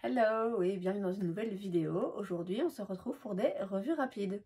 Hello et bienvenue dans une nouvelle vidéo. Aujourd'hui, on se retrouve pour des revues rapides.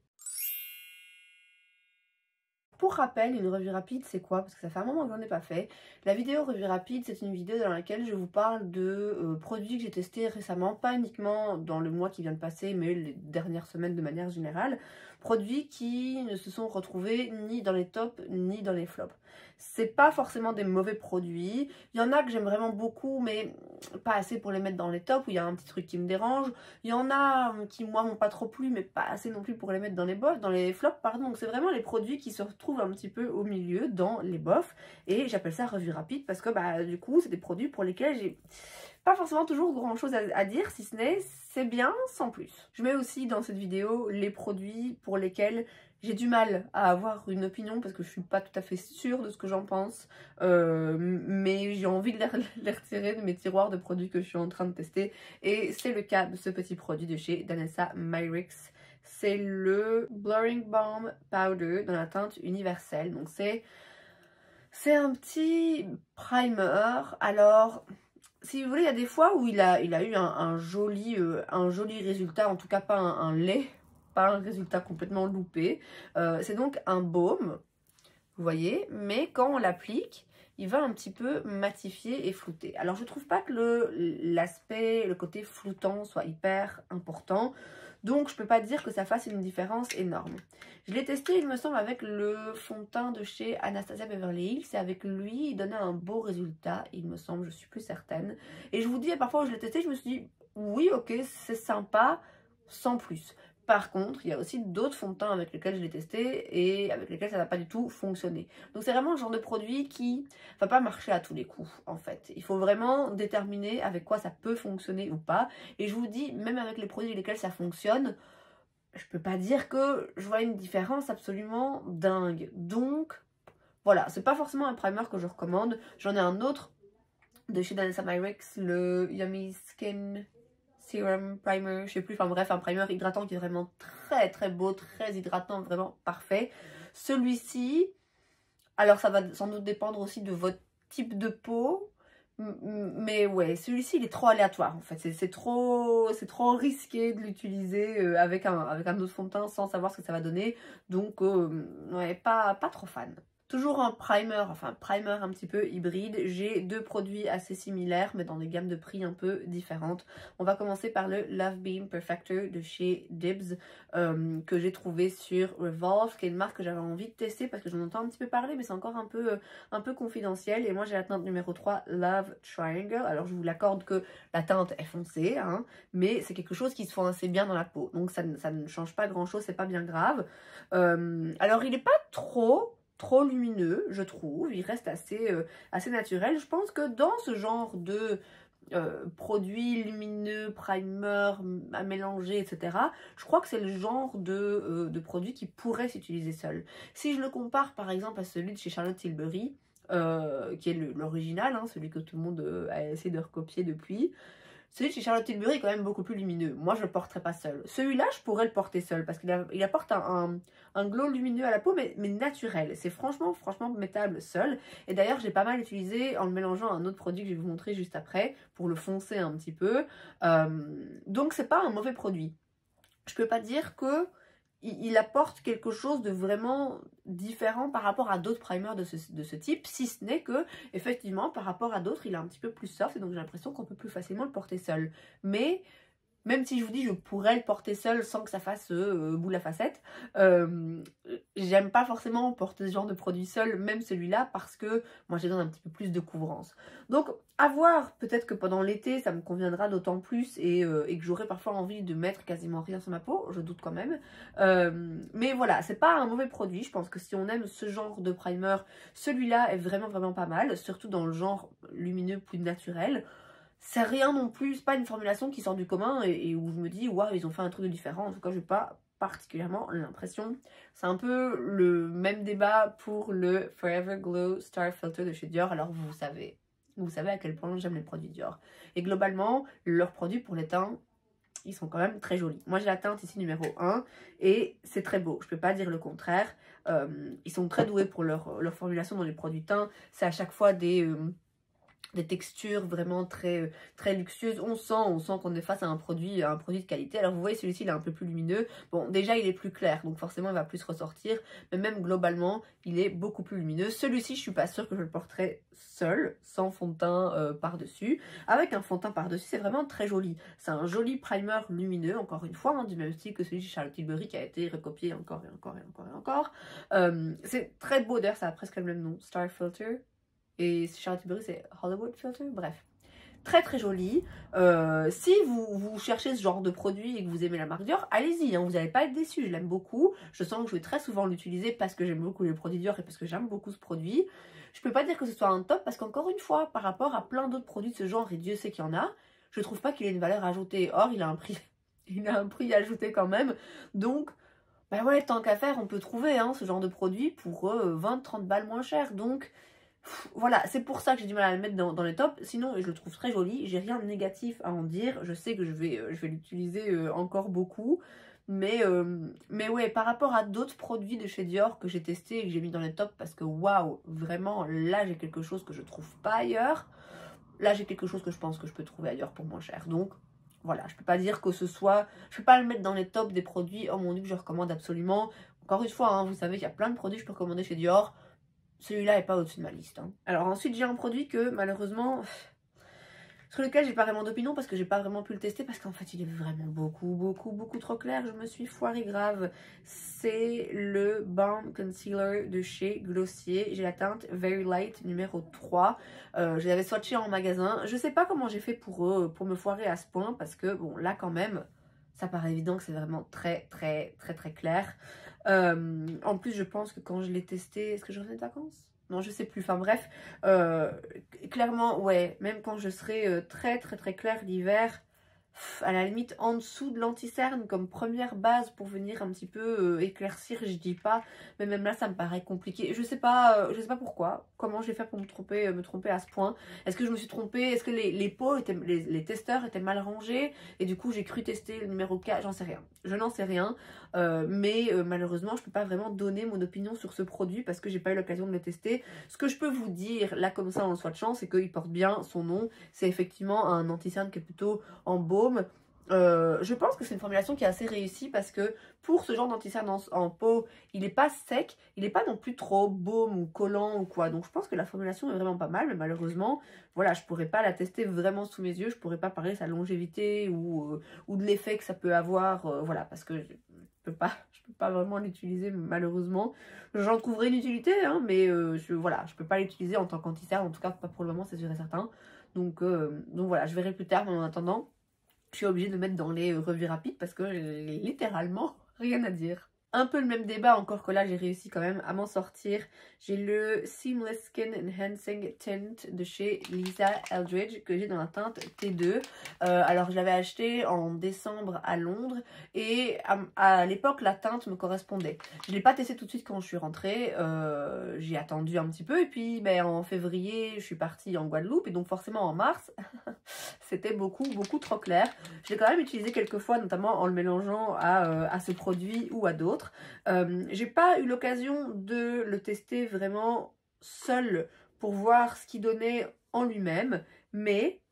Pour rappel, une revue rapide, c'est quoi? Parce que ça fait un moment que j'en ai pas fait. La vidéo revue rapide, c'est une vidéo dans laquelle je vous parle de produits que j'ai testés récemment, pas uniquement dans le mois qui vient de passer, mais les dernières semaines de manière générale. Produits qui ne se sont retrouvés ni dans les tops, ni dans les flops. C'est pas forcément des mauvais produits. Il y en a que j'aime vraiment beaucoup, mais pas assez pour les mettre dans les tops, où il y a un petit truc qui me dérange. Il y en a qui, moi, m'ont pas trop plu, mais pas assez non plus pour les mettre dans les bofs, dans les flops, pardon. Donc c'est vraiment les produits qui se retrouvent un petit peu au milieu, dans les bofs. Et j'appelle ça revue rapide, parce que, du coup, c'est des produits pour lesquels j'ai pas forcément toujours grand chose à dire, si ce n'est c'est bien sans plus. Je mets aussi dans cette vidéo les produits pour lesquels j'ai du mal à avoir une opinion parce que je suis pas tout à fait sûre de ce que j'en pense, mais j'ai envie de les retirer de mes tiroirs de produits que je suis en train de tester, et c'est le cas de ce petit produit de chez Danessa Myricks. C'est le Blurring Balm Powder dans la teinte universelle, donc c'est un petit primer. Alors, si vous voulez, il y a des fois où il a eu un joli résultat, en tout cas pas un lait, pas un résultat complètement loupé. C'est donc un baume, vous voyez, mais quand on l'applique, il va un petit peu matifier et flouter. Alors je trouve pas que l'aspect, le côté floutant soit hyper important, donc je peux pas dire que ça fasse une différence énorme. Je l'ai testé, il me semble, avec le fond de teint de chez Anastasia Beverly Hills, et avec lui, il donnait un beau résultat, il me semble, je suis plus certaine. Et je vous dis, parfois où je l'ai testé, je me suis dit, oui, ok, c'est sympa, sans plus. Par contre, il y a aussi d'autres fonds de teint avec lesquels je l'ai testé et avec lesquels ça n'a pas du tout fonctionné. Donc c'est vraiment le genre de produit qui va pas marcher à tous les coups, en fait. Il faut vraiment déterminer avec quoi ça peut fonctionner ou pas. Et je vous dis, même avec les produits avec lesquels ça fonctionne, je peux pas dire que je vois une différence absolument dingue. Donc voilà, c'est pas forcément un primer que je recommande. J'en ai un autre de chez Danessa Myricks, le Yummy Skin Serum Primer, je sais plus, enfin bref, un primer hydratant qui est vraiment très beau, très hydratant, vraiment parfait. Celui-ci, alors ça va sans doute dépendre aussi de votre type de peau, mais ouais, celui-ci il est trop aléatoire en fait, c'est trop risqué de l'utiliser avec un autre fond de teint sans savoir ce que ça va donner, donc ouais, pas trop fan. Toujours un primer, enfin primer un petit peu hybride. J'ai deux produits assez similaires mais dans des gammes de prix un peu différentes. On va commencer par le Love Beam Perfector de chez Dibs, que j'ai trouvé sur Revolve, qui est une marque que j'avais envie de tester parce que j'en entends un petit peu parler, mais c'est encore un peu confidentiel. Et moi j'ai la teinte numéro 3, Love Triangle. Alors je vous l'accorde que la teinte est foncée, hein, mais c'est quelque chose qui se fond assez bien dans la peau. Donc ça ne change pas grand chose, c'est pas bien grave. Alors il n'est pas trop lumineux, je trouve, il reste assez naturel. Je pense que dans ce genre de produits lumineux, primer à mélanger, etc., je crois que c'est le genre de produit qui pourrait s'utiliser seul. Si je le compare par exemple à celui de chez Charlotte Tilbury, qui est l'original, hein, celui que tout le monde a essayé de recopier depuis, celui de chez Charlotte Tilbury est quand même beaucoup plus lumineux. Moi, je le porterais pas seul. Celui-là, je pourrais le porter seul parce qu'il apporte un glow lumineux à la peau, mais naturel. C'est franchement mettable seul. Et d'ailleurs, j'ai pas mal utilisé en le mélangeant à un autre produit que je vais vous montrer juste après pour le foncer un petit peu. Donc, c'est pas un mauvais produit. Je peux pas dire que il apporte quelque chose de vraiment différent par rapport à d'autres primers de ce type, si ce n'est que, effectivement, par rapport à d'autres, il est un petit peu plus soft, et donc j'ai l'impression qu'on peut plus facilement le porter seul. Mais même si je vous dis je pourrais le porter seul sans que ça fasse boule à facettes, j'aime pas forcément porter ce genre de produit seul, même celui-là, parce que moi j'ai besoin d'un petit peu plus de couvrance. Donc à voir, peut-être que pendant l'été ça me conviendra d'autant plus et que j'aurai parfois envie de mettre quasiment rien sur ma peau, je doute quand même. Mais voilà, c'est pas un mauvais produit, je pense que si on aime ce genre de primer, celui-là est vraiment pas mal, surtout dans le genre lumineux plus naturel. C'est rien non plus, c'est pas une formulation qui sort du commun et où je me dis waouh, ils ont fait un truc de différent. En tout cas, j'ai pas particulièrement l'impression. C'est un peu le même débat pour le Forever Glow Star Filter de chez Dior. Alors vous savez à quel point j'aime les produits Dior. Et globalement, leurs produits pour les teints, ils sont quand même très jolis. Moi j'ai la teinte ici numéro 1 et c'est très beau, je peux pas dire le contraire. Ils sont très doués pour leur formulation dans les produits teints. C'est à chaque fois des des textures vraiment très luxueuses. On sent qu'on est face à un produit de qualité. Alors vous voyez, celui-ci il est un peu plus lumineux. Bon, déjà il est plus clair, donc forcément il va plus ressortir, mais même globalement il est beaucoup plus lumineux. Celui-ci je suis pas sûre que je le porterai seul, sans fond de teint par-dessus. Avec un fond de teint par-dessus, c'est vraiment très joli. C'est un joli primer lumineux, encore une fois, hein, du même style que celui de Charlotte Tilbury qui a été recopié encore et encore et encore et encore. C'est très beau, d'ailleurs ça a presque le même nom, Star Filter. Et Charlotte Tilbury, c'est Hollywood Filter. Bref, très très joli. Si vous cherchez ce genre de produit et que vous aimez la marque Dior, allez-y, hein, vous n'allez pas être déçus. Je l'aime beaucoup. Je sens que je vais très souvent l'utiliser parce que j'aime beaucoup les produits Dior et parce que j'aime beaucoup ce produit. Je peux pas dire que ce soit un top parce qu'encore une fois, par rapport à plein d'autres produits de ce genre, et Dieu sait qu'il y en a, je trouve pas qu'il ait une valeur ajoutée. Or, il a un prix, il a un prix ajouté quand même. Donc, bah ouais, tant qu'à faire, on peut trouver hein, ce genre de produit pour 20-30 balles moins cher. Donc, voilà, c'est pour ça que j'ai du mal à le mettre dans les tops. Sinon, je le trouve très joli. J'ai rien de négatif à en dire. Je sais que je vais l'utiliser encore beaucoup. Mais ouais, par rapport à d'autres produits de chez Dior que j'ai testés et que j'ai mis dans les tops, parce que waouh, vraiment, là j'ai quelque chose que je trouve pas ailleurs. Là j'ai quelque chose que je pense que je peux trouver ailleurs pour moins cher. Donc voilà, je peux pas dire que ce soit... Je peux pas le mettre dans les tops des produits, oh mon dieu, que je recommande absolument. Encore une fois, hein, vous savez qu'il y a plein de produits que je peux recommander chez Dior. Celui-là n'est pas au-dessus de ma liste. Hein. Alors ensuite, j'ai un produit que malheureusement, sur lequel j'ai pas vraiment d'opinion parce que j'ai pas vraiment pu le tester parce qu'en fait, il est vraiment beaucoup trop clair. Je me suis foirée grave. C'est le Balm Concealer de chez Glossier. J'ai la teinte Very Light numéro 3. Je l'avais swatché en magasin. Je sais pas comment j'ai fait pour me foirer à ce point parce que bon, là quand même, ça paraît évident que c'est vraiment très clair. En plus, je pense que quand je l'ai testé, est-ce que je revenais de vacances? Non, je sais plus. Enfin bref, clairement, ouais, même quand je serai très clair l'hiver, à la limite en dessous de l'anti-cerne comme première base pour venir un petit peu éclaircir, je dis pas, mais même là ça me paraît compliqué. Je sais pas pourquoi, comment j'ai fait pour me tromper à ce point. Est-ce que je me suis trompée? Est-ce que les pots étaient, les testeurs étaient mal rangés et du coup j'ai cru tester le numéro 4? J'en sais rien. Je n'en sais rien, mais malheureusement je peux pas vraiment donner mon opinion sur ce produit parce que j'ai pas eu l'occasion de le tester. Ce que je peux vous dire là comme ça en le swatchant, c'est qu'il porte bien son nom. C'est effectivement un anti-cerne qui est plutôt en baume. Je pense que c'est une formulation qui est assez réussie parce que pour ce genre d'anti-cerne en peau, il n'est pas sec, il n'est pas non plus trop baume ou collant ou quoi. Donc je pense que la formulation est vraiment pas mal, mais malheureusement, voilà, je pourrais pas la tester vraiment sous mes yeux, je pourrais pas parler de sa longévité ou de l'effet que ça peut avoir, voilà, parce que je peux pas vraiment l'utiliser malheureusement. J'en trouverai une utilité, hein, mais voilà, je peux pas l'utiliser en tant qu'anti-cerne, en tout cas pas pour le moment, c'est sûr et certain. Donc voilà, je verrai plus tard, mais en attendant, je suis obligée de le mettre dans les revues rapides parce que j'ai littéralement rien à dire. Un peu le même débat, encore que là j'ai réussi quand même à m'en sortir. J'ai le Seamless Skin Enhancing Tint de chez Lisa Eldridge que j'ai dans la teinte T2. Alors je l'avais acheté en décembre à Londres et à l'époque la teinte me correspondait. Je ne l'ai pas testé tout de suite quand je suis rentrée, j'ai attendu un petit peu et puis ben, en février je suis partie en Guadeloupe et donc forcément en mars c'était beaucoup trop clair. Je l'ai quand même utilisé quelques fois, notamment en le mélangeant à ce produit ou à d'autres. J'ai pas eu l'occasion de le tester vraiment seul pour voir ce qu'il donnait en lui-même, mais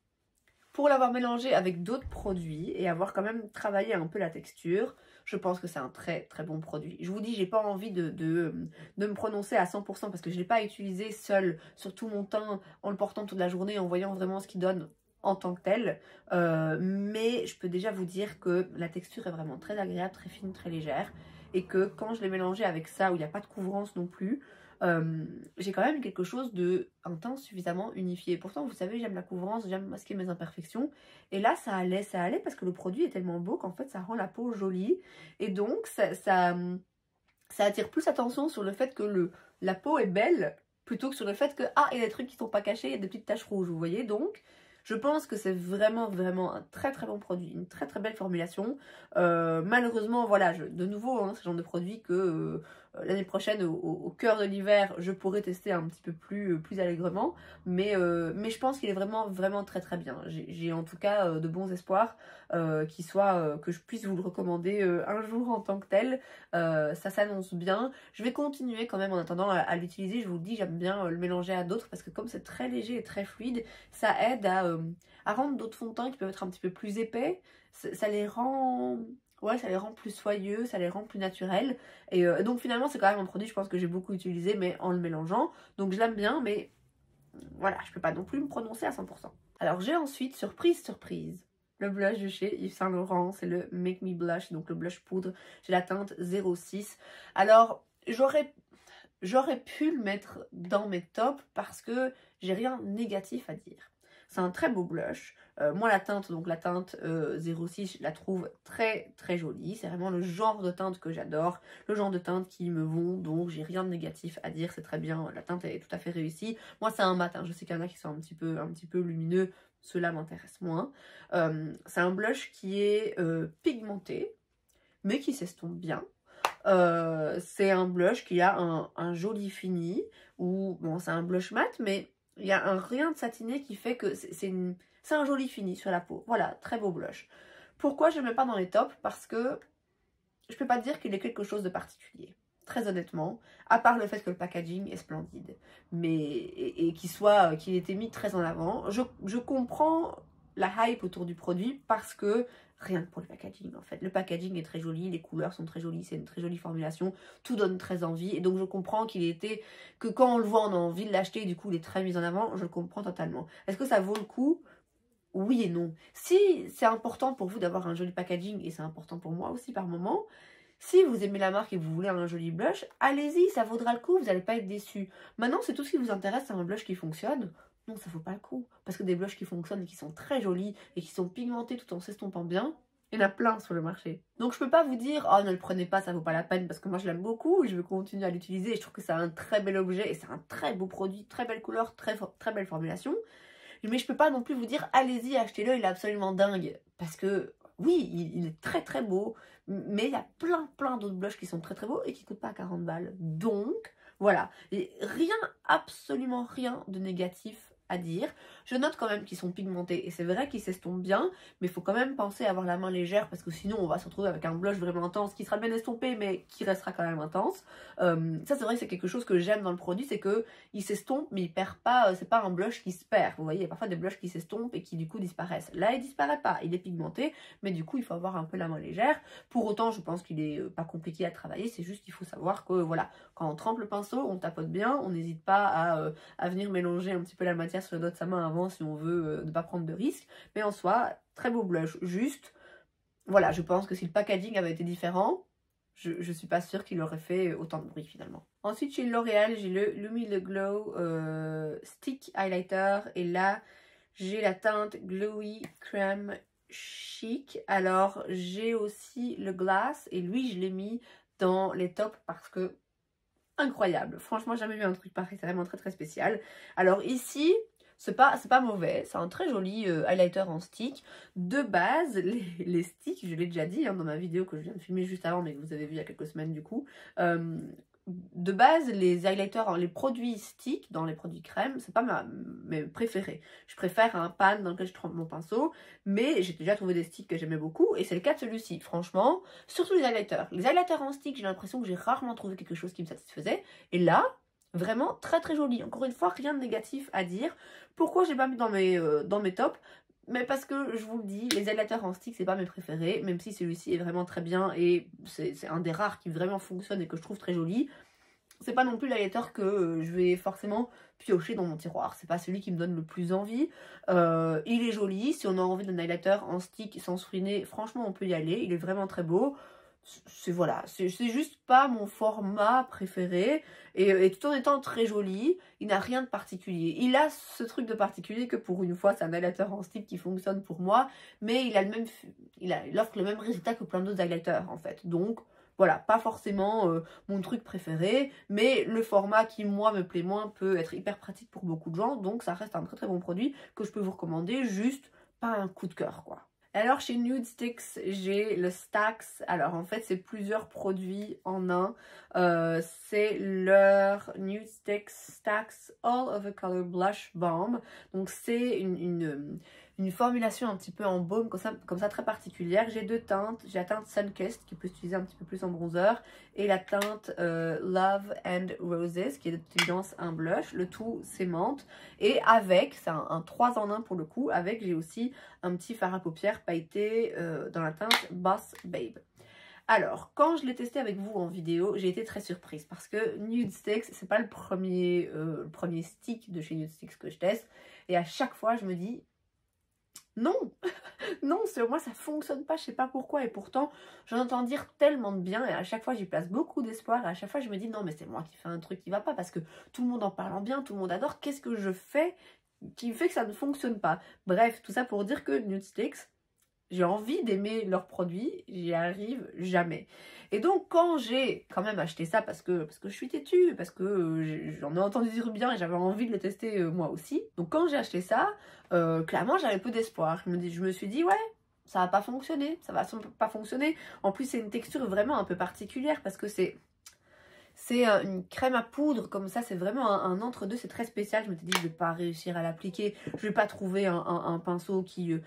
pour l'avoir mélangé avec d'autres produits et avoir quand même travaillé un peu la texture, je pense que c'est un très bon produit. Je vous dis, j'ai pas envie de me prononcer à 100% parce que je l'ai pas utilisé seul sur tout mon teint en le portant toute la journée, en voyant vraiment ce qu'il donne en tant que tel, mais je peux déjà vous dire que la texture est vraiment très agréable, très fine, très légère, et que quand je l'ai mélangé avec ça où il n'y a pas de couvrance non plus, j'ai quand même quelque chose un teint suffisamment unifié. Pourtant vous savez, j'aime la couvrance, j'aime masquer mes imperfections, et là ça allait parce que le produit est tellement beau qu'en fait ça rend la peau jolie, et donc ça attire plus attention sur le fait que la peau est belle plutôt que sur le fait que il y a des trucs qui sont pas cachés, il y a des petites taches rouges, vous voyez. Donc Je pense que c'est vraiment un très très bon produit, une très très belle formulation. Malheureusement, voilà, de nouveau, hein, ce genre de produit que l'année prochaine, au cœur de l'hiver, je pourrais tester un petit peu plus allègrement. Mais je pense qu'il est vraiment très très bien. J'ai en tout cas de bons espoirs que je puisse vous le recommander un jour en tant que tel. Ça s'annonce bien. Je vais continuer quand même en attendant à l'utiliser. Je vous le dis, j'aime bien le mélanger à d'autres parce que comme c'est très léger et très fluide, ça aide à rendre d'autres fonds de teint qui peuvent être un petit peu plus épais. Ça les rend... Ouais, ça les rend plus soyeux, ça les rend plus naturels. Et donc finalement, c'est quand même un produit, je pense que j'ai beaucoup utilisé, mais en le mélangeant. Donc je l'aime bien, mais voilà, je peux pas non plus me prononcer à 100%. Alors j'ai ensuite, surprise, le blush de chez Yves Saint Laurent, c'est le Make Me Blush, donc le blush poudre. J'ai la teinte 06. Alors, j'aurais pu le mettre dans mes tops parce que j'ai rien de négatif à dire. C'est un très beau blush. Moi, la teinte 06, je la trouve très très jolie. C'est vraiment le genre de teinte que j'adore, le genre de teinte qui me vont, donc j'ai rien de négatif à dire. C'est très bien, la teinte est tout à fait réussie. Moi, c'est un mat, hein. Je sais qu'il y en a qui sont un petit peu lumineux, ceux-là m'intéressent moins. C'est un blush qui est pigmenté, mais qui s'estompe bien. C'est un blush qui a un joli fini, ou bon, c'est un blush mat, mais il y a un rien de satiné qui fait que c'est un joli fini sur la peau. Voilà, très beau blush. Pourquoi je ne le mets pas dans les tops? Parce que je peux pas dire qu'il ait quelque chose de particulier. Très honnêtement, à part le fait que le packaging est splendide, mais et qu'il ait été mis très en avant. Je comprends la hype autour du produit parce que rien que pour le packaging en fait. Le packaging est très joli, les couleurs sont très jolies, c'est une très jolie formulation, tout donne très envie et donc je comprends que quand on le voit on a envie de l'acheter et du coup il est très mis en avant, je le comprends totalement. Est-ce que ça vaut le coup? Oui et non. Si c'est important pour vous d'avoir un joli packaging, et c'est important pour moi aussi par moment, si vous aimez la marque et vous voulez un joli blush, allez-y, ça vaudra le coup, vous n'allez pas être déçus. Maintenant, c'est tout ce qui vous intéresse, c'est un blush qui fonctionne. Non, ça vaut pas le coup. Parce que des blushs qui fonctionnent et qui sont très jolis et qui sont pigmentés tout en s'estompant bien, il y en a plein sur le marché. Donc je peux pas vous dire, oh ne le prenez pas, ça vaut pas la peine, parce que moi je l'aime beaucoup, et je veux continuer à l'utiliser, et je trouve que c'est un très bel objet, et c'est un très beau produit, très belle couleur, très belle formulation. Mais je peux pas non plus vous dire, allez-y, achetez-le, il est absolument dingue. Parce que, oui, il est très très beau, mais il y a plein d'autres blushs qui sont très très beaux et qui coûtent pas 40 balles. Donc, voilà. Et rien, absolument rien de négatif à dire. Je note quand même qu'ils sont pigmentés et c'est vrai qu'ils s'estompent bien, mais il faut quand même penser à avoir la main légère parce que sinon on va se retrouver avec un blush vraiment intense qui sera bien estompé mais qui restera quand même intense. Ça c'est vrai que c'est quelque chose que j'aime dans le produit, c'est que il s'estompe mais il perd pas, c'est pas un blush qui se perd. Vous voyez, il y a parfois des blushs qui s'estompent et qui du coup disparaissent. Là il disparaît pas, il est pigmenté, mais du coup il faut avoir un peu la main légère. Pour autant je pense qu'il est pas compliqué à travailler, c'est juste qu'il faut savoir que voilà, quand on trempe le pinceau, on tapote bien, on n'hésite pas à venir mélanger un petit peu la matière sur le dos de sa main avant si on veut ne pas prendre de risques. Mais en soi, très beau blush. Juste, voilà, je pense que si le packaging avait été différent, je suis pas sûre qu'il aurait fait autant de bruit finalement. Ensuite, chez L'Oréal, j'ai le Lumi Le Glow Stick Highlighter. Et là, j'ai la teinte Glowy Crème Chic. Alors, j'ai aussi le Glass. Et lui, je l'ai mis dans les tops parce que incroyable. Franchement, jamais vu un truc pareil. C'est vraiment très spécial. Alors ici, c'est pas mauvais. C'est un très joli highlighter en stick. De base, les sticks, je l'ai déjà dit dans ma vidéo que je viens de filmer juste avant, mais que vous avez vu il y a quelques semaines du coup. De base, les highlighters, les produits sticks dans les produits crème, c'est pas mes préférés. Je préfère un pan dans lequel je trempe mon pinceau, mais j'ai déjà trouvé des sticks que j'aimais beaucoup, et c'est le cas de celui-ci, franchement. Surtout les highlighters. Les highlighters en stick, j'ai l'impression que j'ai rarement trouvé quelque chose qui me satisfaisait, et là, vraiment très joli. Encore une fois, rien de négatif à dire. Pourquoi je l'ai pas mis dans mes tops? Mais parce que, je vous le dis, les highlighters en stick, c'est pas mes préférés, même si celui-ci est vraiment très bien et c'est un des rares qui vraiment fonctionne et que je trouve très joli. C'est pas non plus l'highlighter que je vais forcément piocher dans mon tiroir. C'est pas celui qui me donne le plus envie. Il est joli. Si on a envie d'un highlighter en stick sans se ruiner, franchement, on peut y aller. Il est vraiment très beau. Voilà, c'est juste pas mon format préféré et tout en étant très joli, il n'a rien de particulier. Il a ce truc de particulier que pour une fois c'est un highlighter en stick qui fonctionne pour moi, mais il offre le même résultat que plein d'autres highlighters en fait. Donc voilà, pas forcément mon truc préféré, mais le format qui moi me plaît moins peut être hyper pratique pour beaucoup de gens, donc ça reste un très très bon produit que je peux vous recommander, juste pas un coup de cœur quoi. Alors chez Nude Sticks, j'ai le Stacks. Alors en fait, c'est plusieurs produits en un. C'est leur Nude Sticks Stacks All Over Color Blush Balm. Donc c'est une formulation un petit peu en baume comme ça très particulière. J'ai deux teintes. J'ai la teinte Sunkissed qui peut s'utiliser un petit peu plus en bronzer et la teinte Love and Roses qui est de toute évidence un blush. Le tout c'est menthe. Et avec, c'est un 3 en 1 pour le coup, avec j'ai aussi un petit fard à paupières pailleté dans la teinte Boss Babe. Alors, quand je l'ai testé avec vous en vidéo, j'ai été très surprise parce que Nude Sticks, c'est pas le premier stick de chez Nude Sticks que je teste. Et à chaque fois, je me dis, non, non, sur moi ça fonctionne pas, je sais pas pourquoi. Et pourtant, j'en entends dire tellement de bien et à chaque fois, j'y place beaucoup d'espoir. Et à chaque fois, je me dis, non, mais c'est moi qui fais un truc qui va pas parce que tout le monde en parle en bien, tout le monde adore. Qu'est-ce que je fais qui fait que ça ne fonctionne pas? Bref, tout ça pour dire que Nude Sticks, j'ai envie d'aimer leurs produits, j'y arrive jamais. Et donc quand j'ai quand même acheté ça parce que je suis têtue, parce que j'en ai entendu dire bien et j'avais envie de le tester moi aussi. Donc quand j'ai acheté ça, clairement j'avais peu d'espoir. Je me suis dit ouais, ça va pas fonctionner, ça va pas fonctionner. En plus c'est une texture vraiment un peu particulière parce que c'est une crème à poudre comme ça, c'est vraiment un entre-deux, c'est très spécial. Je m'étais dit je vais pas réussir à l'appliquer, je vais pas trouver un pinceau qui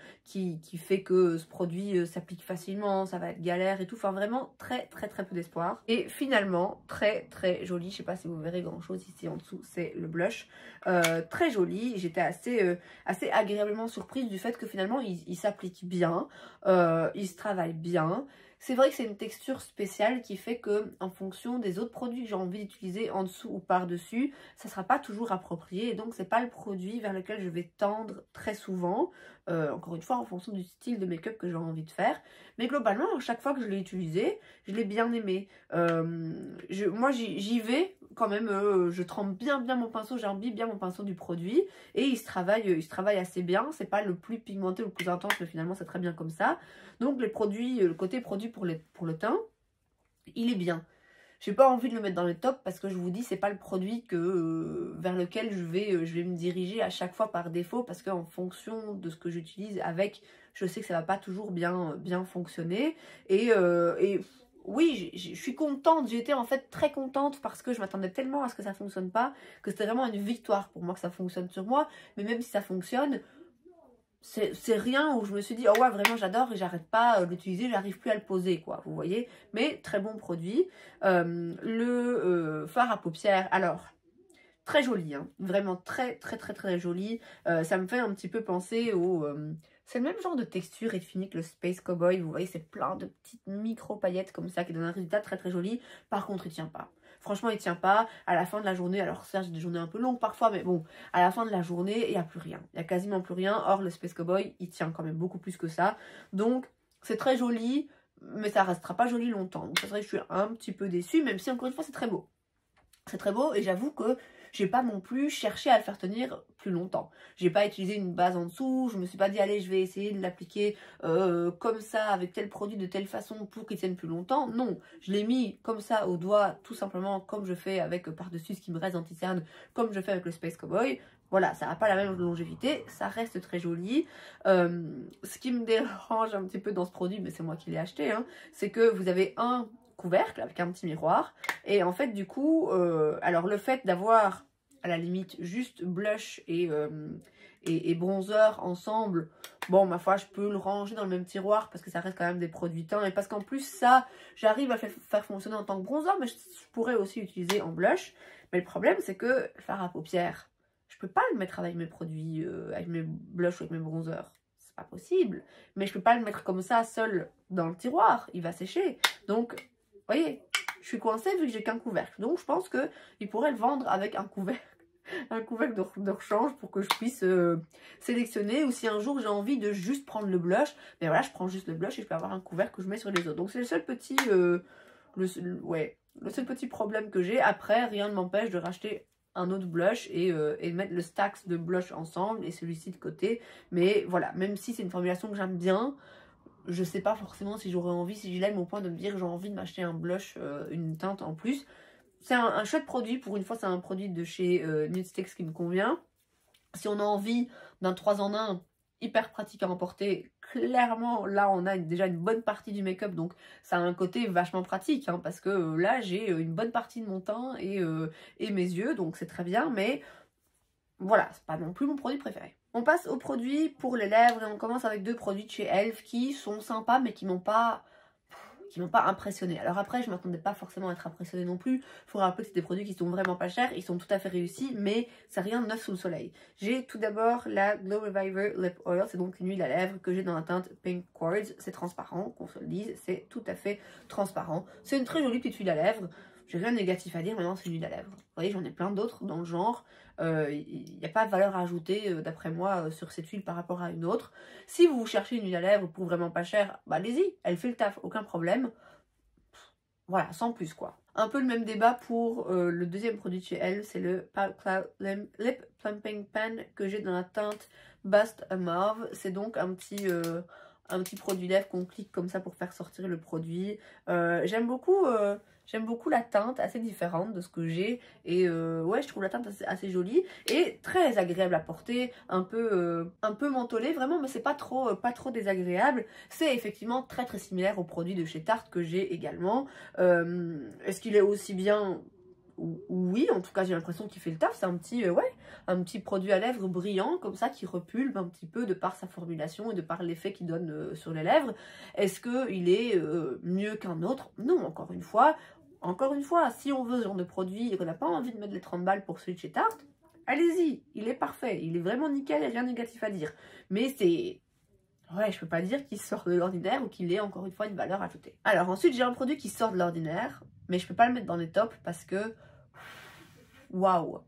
fait que ce produit s'applique facilement, ça va être galère et tout. Enfin vraiment très peu d'espoir. Et finalement très joli, je sais pas si vous verrez grand chose ici en dessous, c'est le blush. Très joli, j'étais assez agréablement surprise du fait que finalement il s'applique bien, il se travaille bien. C'est vrai que c'est une texture spéciale qui fait que en fonction des autres produits que j'ai envie d'utiliser en dessous ou par-dessus, ça ne sera pas toujours approprié et donc c'est pas le produit vers lequel je vais tendre très souvent. Encore une fois en fonction du style de make-up que j'ai envie de faire. Mais globalement, à chaque fois que je l'ai utilisé, je l'ai bien aimé. Moi j'y vais quand même, je trempe bien mon pinceau, j'imbibe bien mon pinceau du produit et il se travaille assez bien. C'est pas le plus pigmenté ou le plus intense, mais finalement c'est très bien comme ça. Donc les produits, le côté produit pour le teint, il est bien. J'ai pas envie de le mettre dans le top parce que je vous dis c'est pas le produit vers lequel je vais me diriger à chaque fois par défaut parce qu'en fonction de ce que j'utilise avec, je sais que ça va pas toujours bien fonctionner et oui, je suis contente, j'ai été en fait très contente parce que je m'attendais tellement à ce que ça fonctionne pas, que c'était vraiment une victoire pour moi que ça fonctionne sur moi, mais même si ça fonctionne, c'est rien où je me suis dit, oh ouais, vraiment j'adore et j'arrête pas d'utiliser, j'arrive plus à le poser, quoi, vous voyez. Mais très bon produit. Le fard à paupières, alors, très joli, hein, vraiment très joli. Ça me fait un petit peu penser au... c'est le même genre de texture et de fini que le Space Cowboy, vous voyez, c'est plein de petites micro paillettes comme ça qui donnent un résultat très joli. Par contre, il tient pas. Franchement, il tient pas. À la fin de la journée, alors certes, j'ai des journées un peu longues parfois, mais bon, à la fin de la journée, il n'y a plus rien. Il n'y a quasiment plus rien. Or, le Space Cowboy, il tient quand même beaucoup plus que ça. Donc, c'est très joli, mais ça restera pas joli longtemps. Donc, c'est vrai que je suis un petit peu déçue, même si, encore une fois, c'est très beau. C'est très beau et j'avoue que j'ai pas non plus cherché à le faire tenir plus longtemps. J'ai pas utilisé une base en dessous, je me suis pas dit allez je vais essayer de l'appliquer comme ça avec tel produit de telle façon pour qu'il tienne plus longtemps. Non, je l'ai mis comme ça au doigt tout simplement comme je fais avec par-dessus ce qui me reste d'anti-cerne, comme je fais avec le Space Cowboy. Voilà, ça n'a pas la même longévité, ça reste très joli. Ce qui me dérange un petit peu dans ce produit, mais c'est moi qui l'ai acheté, hein, c'est que vous avez un couvercle avec un petit miroir et en fait du coup alors le fait d'avoir à la limite juste blush et bronzer ensemble, bon ma foi je peux le ranger dans le même tiroir parce que ça reste quand même des produits teints et parce qu'en plus ça j'arrive à faire fonctionner en tant que bronzer mais je pourrais aussi l'utiliser en blush. Mais le problème c'est que le fard à paupières je peux pas le mettre avec mes produits avec mes blushs ou avec mes bronzers, c'est pas possible. Mais je peux pas le mettre comme ça seul dans le tiroir, il va sécher. Donc vous voyez, je suis coincée vu que j'ai qu'un couvercle. Donc je pense qu'il pourrait le vendre avec un couvercle de rechange pour que je puisse sélectionner. Ou si un jour j'ai envie de juste prendre le blush, mais voilà, je prends juste le blush et je peux avoir un couvercle que je mets sur les autres. Donc c'est le seul petit, le seul petit problème que j'ai. Après, rien ne m'empêche de racheter un autre blush et mettre le stacks de blush ensemble et celui-ci de côté. Mais voilà, même si c'est une formulation que j'aime bien, je sais pas forcément si j'aurais envie, si je l'aime au point de me dire j'ai envie de m'acheter un blush, une teinte en plus. C'est un chouette produit, pour une fois c'est un produit de chez Nudestix qui me convient. Si on a envie d'un 3 en 1 hyper pratique à emporter, clairement là on a déjà une bonne partie du make-up, donc ça a un côté vachement pratique, hein, parce que là j'ai une bonne partie de mon teint et mes yeux, donc c'est très bien, mais voilà, c'est pas non plus mon produit préféré. On passe aux produits pour les lèvres et on commence avec deux produits de chez Elf qui sont sympas mais qui m'ont pas impressionné. Alors après, je m'attendais pas forcément à être impressionnée non plus. Il faut rappeler que c'est des produits qui sont vraiment pas chers, ils sont tout à fait réussis, mais c'est rien de neuf sous le soleil. J'ai tout d'abord la Glow Reviver Lip Oil, c'est donc une huile à lèvres que j'ai dans la teinte Pink Quartz. C'est transparent, qu'on se le dise, c'est tout à fait transparent. C'est une très jolie petite huile à lèvres. J'ai rien de négatif à dire, maintenant c'est une huile à lèvres. Vous voyez, j'en ai plein d'autres dans le genre. Il n'y a pas de valeur à ajouter, d'après moi, sur cette huile par rapport à une autre. Si vous cherchez une huile à lèvres pour vraiment pas cher, bah allez-y, elle fait le taf, aucun problème. Voilà, sans plus quoi. Un peu le même débat pour le deuxième produit de chez elle, c'est le Lip Plumping Pen que j'ai dans la teinte Bust a Mauve. C'est donc un petit produit lèvres qu'on clique comme ça pour faire sortir le produit. J'aime beaucoup la teinte, assez différente de ce que j'ai. Et ouais, je trouve la teinte assez jolie et très agréable à porter, un peu mentholée vraiment, mais c'est pas trop désagréable. C'est effectivement très très similaire au produit de chez Tarte que j'ai également. Est-ce qu'il est aussi bien? Oui, en tout cas j'ai l'impression qu'il fait le taf. C'est un petit produit à lèvres brillant comme ça qui repulpe un petit peu de par sa formulation et de par l'effet qu'il donne sur les lèvres. Est-ce qu'il est mieux qu'un autre? Non, encore une fois, si on veut ce genre de produit et qu'on n'a pas envie de mettre les 30 balles pour celui de chez Tarte, allez-y, il est parfait, il est vraiment nickel et rien de négatif à dire. Mais c'est... ouais, je peux pas dire qu'il sort de l'ordinaire ou qu'il ait encore une fois une valeur ajoutée. Alors ensuite, j'ai un produit qui sort de l'ordinaire, mais je peux pas le mettre dans les tops parce que... waouh,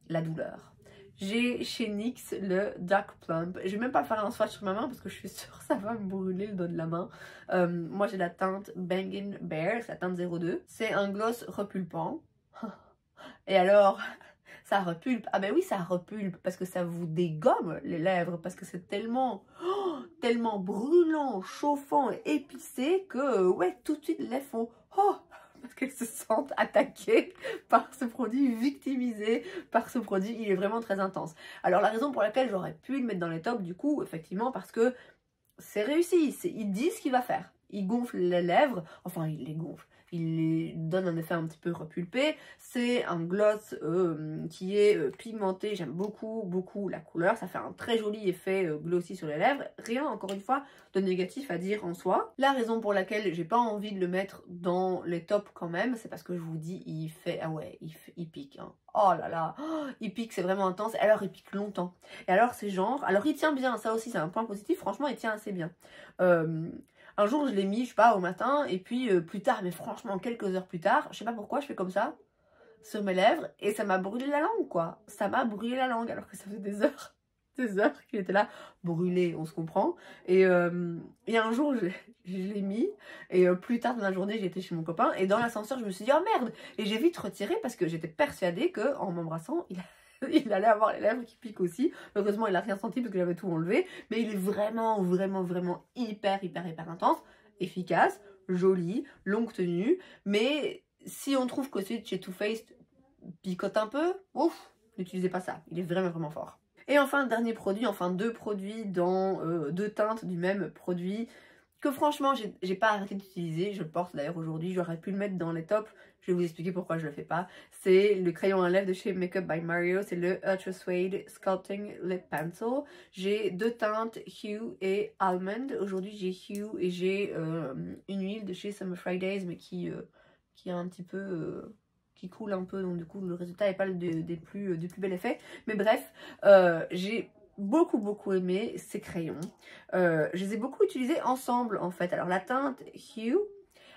la douleur. J'ai chez NYX le Dark Plump. Je vais même pas faire un swatch sur ma main parce que je suis sûre que ça va me brûler le dos de la main. Moi j'ai la teinte Bangin' Bear, c'est la teinte 02. C'est un gloss repulpant. Et alors... ça repulpe. Ah ben oui, ça repulpe parce que ça vous dégomme les lèvres, parce que c'est tellement brûlant, chauffant et épicé que ouais, tout de suite les lèvres font oh, parce qu'elles se sentent attaquées par ce produit, victimisées par ce produit. Il est vraiment très intense. Alors la raison pour laquelle j'aurais pu le mettre dans les tops du coup, effectivement, parce que c'est réussi. Il dit ce qu'il va faire. Il gonfle les lèvres, enfin il les gonfle. Il les donne un effet un petit peu repulpé. C'est un gloss qui est pigmenté. J'aime beaucoup la couleur. Ça fait un très joli effet glossy sur les lèvres. Rien, encore une fois, de négatif à dire en soi. La raison pour laquelle j'ai pas envie de le mettre dans les tops quand même, c'est parce que je vous dis, il fait... ah ouais, il pique. Hein. Oh là là, il pique, c'est vraiment intense. Alors, il pique longtemps. Et alors, c'est genre... alors, il tient bien. Ça aussi, c'est un point positif. Franchement, il tient assez bien. Un jour, je l'ai mis, je sais pas, au matin, et puis plus tard, mais franchement, quelques heures plus tard, je sais pas pourquoi, je fais comme ça, sur mes lèvres, et ça m'a brûlé la langue, quoi. Ça m'a brûlé la langue, alors que ça fait des heures qu'il était là, brûlé, on se comprend. Et un jour, je l'ai mis, et plus tard dans la journée, j'étais chez mon copain, et dans l'ascenseur, je me suis dit, oh merde! Et j'ai vite retiré, parce que j'étais persuadée qu'en m'embrassant, il allait avoir les lèvres qui piquent aussi. Heureusement, il n'a rien senti parce que j'avais tout enlevé. Mais il est vraiment hyper intense, efficace, joli, longue tenue. Mais si on trouve que celui de chez Too Faced picote un peu, ouf, n'utilisez pas ça. Il est vraiment fort. Et enfin, dernier produit, enfin deux produits dans deux teintes du même produit que franchement, j'ai pas arrêté d'utiliser. Je le porte d'ailleurs aujourd'hui. J'aurais pu le mettre dans les tops. Je vais vous expliquer pourquoi je le fais pas. C'est le crayon à lèvres de chez Makeup by Mario. C'est le Ultra Suede Sculpting Lip Pencil. J'ai deux teintes, Hue et Almond. Aujourd'hui, j'ai Hue et j'ai une huile de chez Summer Fridays, mais qui est un petit peu... qui coule un peu. Donc du coup, le résultat n'est pas du plus bel effet. Mais bref, j'ai beaucoup aimé ces crayons. Je les ai beaucoup utilisés ensemble en fait. Alors la teinte Hue,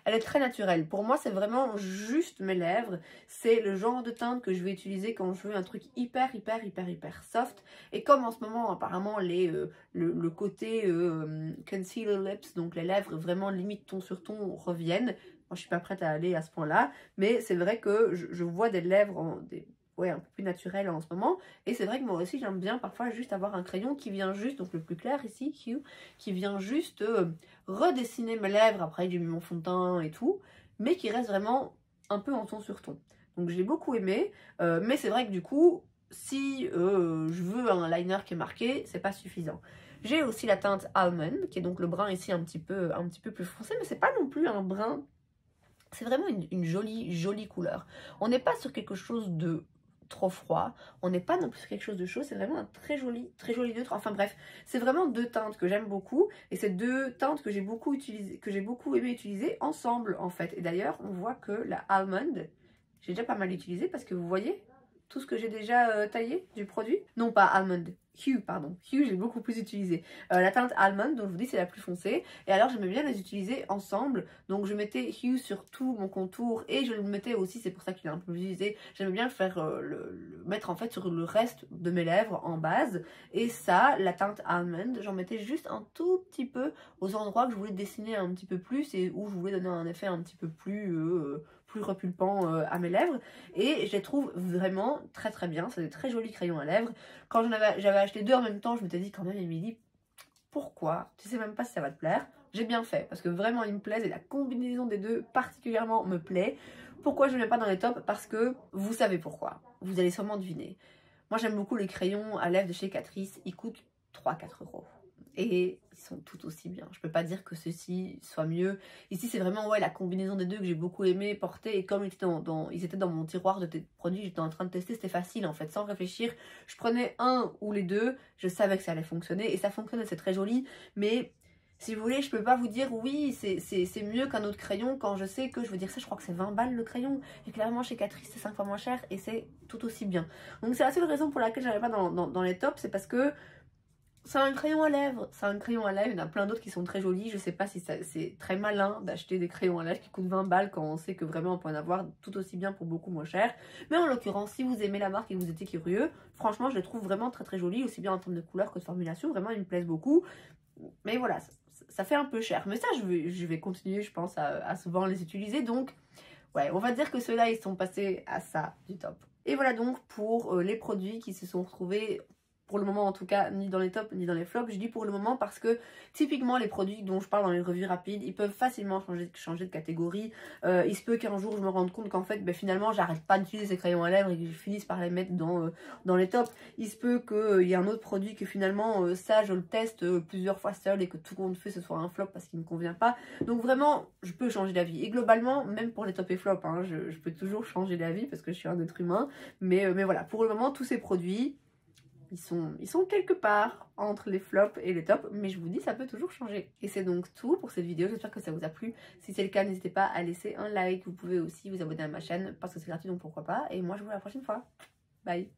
elle est très naturelle. Pour moi, c'est vraiment juste mes lèvres. C'est le genre de teinte que je vais utiliser quand je veux un truc hyper soft. Et comme en ce moment, apparemment, le côté concealer lips, donc les lèvres vraiment limite ton sur ton, reviennent. Moi, je suis pas prête à aller à ce point-là. Mais c'est vrai que je vois des lèvres, ouais, un peu plus naturel en ce moment. Et c'est vrai que moi aussi j'aime bien parfois juste avoir un crayon qui vient juste, donc le plus clair ici, Hue, qui vient juste redessiner mes lèvres, après j'ai mis mon fond de teint et tout, mais qui reste vraiment un peu en ton sur ton. Donc j'ai beaucoup aimé, mais c'est vrai que du coup, si je veux un liner qui est marqué, c'est pas suffisant. J'ai aussi la teinte Almond, qui est donc le brun ici un petit peu plus foncé, mais c'est pas non plus un brun. C'est vraiment une jolie couleur. On n'est pas sur quelque chose de trop froid, on n'est pas non plus sur quelque chose de chaud, c'est vraiment un très joli neutre. Enfin bref, c'est vraiment deux teintes que j'aime beaucoup, et c'est deux teintes que j'ai beaucoup aimé utiliser ensemble en fait. Et d'ailleurs, on voit que la Almond, j'ai déjà pas mal utilisé parce que vous voyez tout ce que j'ai déjà taillé du produit. Non, pas Almond, Hue, pardon. Hue, j'ai beaucoup plus utilisé. La teinte Almond, donc je vous dis, c'est la plus foncée. Et alors, j'aimais bien les utiliser ensemble. Donc, je mettais Hue sur tout mon contour et je le mettais aussi, c'est pour ça qu'il est un peu plus utilisé. J'aimais bien le faire, le mettre en fait sur le reste de mes lèvres en base. Et ça, la teinte Almond, j'en mettais juste un tout petit peu aux endroits que je voulais dessiner un petit peu plus et où je voulais donner un effet un petit peu plus repulpant à mes lèvres, et je les trouve vraiment très bien. C'est des très jolis crayons à lèvres. Quand j'avais acheté deux en même temps, je m'étais dit quand même, Émilie, pourquoi? Tu sais même pas si ça va te plaire. J'ai bien fait parce que vraiment ils me plaisent et la combinaison des deux particulièrement me plaît. Pourquoi je ne mets pas dans les tops? Parce que vous savez pourquoi, vous allez sûrement deviner. Moi j'aime beaucoup les crayons à lèvres de chez Catrice, ils coûtent 3-4 euros. Et ils sont tout aussi bien. Je peux pas dire que ceci soit mieux. Ici, c'est vraiment ouais, la combinaison des deux que j'ai beaucoup aimé porter. Et comme ils étaient dans mon tiroir de produits, j'étais en train de tester, c'était facile en fait, sans réfléchir. Je prenais un ou les deux, je savais que ça allait fonctionner. Et ça fonctionne, c'est très joli. Mais si vous voulez, je peux pas vous dire oui, c'est mieux qu'un autre crayon quand je sais que, je veux dire ça, je crois que c'est 20 balles le crayon. Et clairement, chez Catrice, c'est 5 fois moins cher et c'est tout aussi bien. Donc c'est la seule raison pour laquelle j'avais pas dans les tops, c'est parce que c'est un crayon à lèvres, il y en a plein d'autres qui sont très jolis. Je sais pas si c'est très malin d'acheter des crayons à lèvres qui coûtent 20 balles quand on sait que vraiment on peut en avoir tout aussi bien pour beaucoup moins cher. Mais en l'occurrence, si vous aimez la marque et que vous étiez curieux, franchement je les trouve vraiment très jolis, aussi bien en termes de couleur que de formulation, vraiment ils me plaisent beaucoup. Mais voilà, ça fait un peu cher. Mais ça je vais continuer je pense à souvent les utiliser, donc ouais, on va dire que ceux-là ils sont passés à ça du top. Et voilà donc pour les produits qui se sont retrouvés, pour le moment en tout cas, ni dans les tops ni dans les flops. Je dis pour le moment parce que typiquement les produits dont je parle dans les revues rapides, ils peuvent facilement changer de catégorie. Il se peut qu'un jour je me rende compte qu'en fait finalement j'arrête pas d'utiliser ces crayons à lèvres et que je finisse par les mettre dans les tops. Il se peut qu'il y ait un autre produit que finalement ça je le teste plusieurs fois seul et que tout compte fait ce soit un flop parce qu'il ne me convient pas. Donc vraiment je peux changer d'avis. Et globalement même pour les tops et flops, hein, je peux toujours changer d'avis parce que je suis un être humain. Mais voilà, pour le moment tous ces produits, ils sont quelque part entre les flops et les tops, mais je vous dis ça peut toujours changer. Et c'est donc tout pour cette vidéo, j'espère que ça vous a plu. Si c'est le cas, n'hésitez pas à laisser un like, vous pouvez aussi vous abonner à ma chaîne parce que c'est gratuit donc pourquoi pas. Et moi je vous vois la prochaine fois. Bye.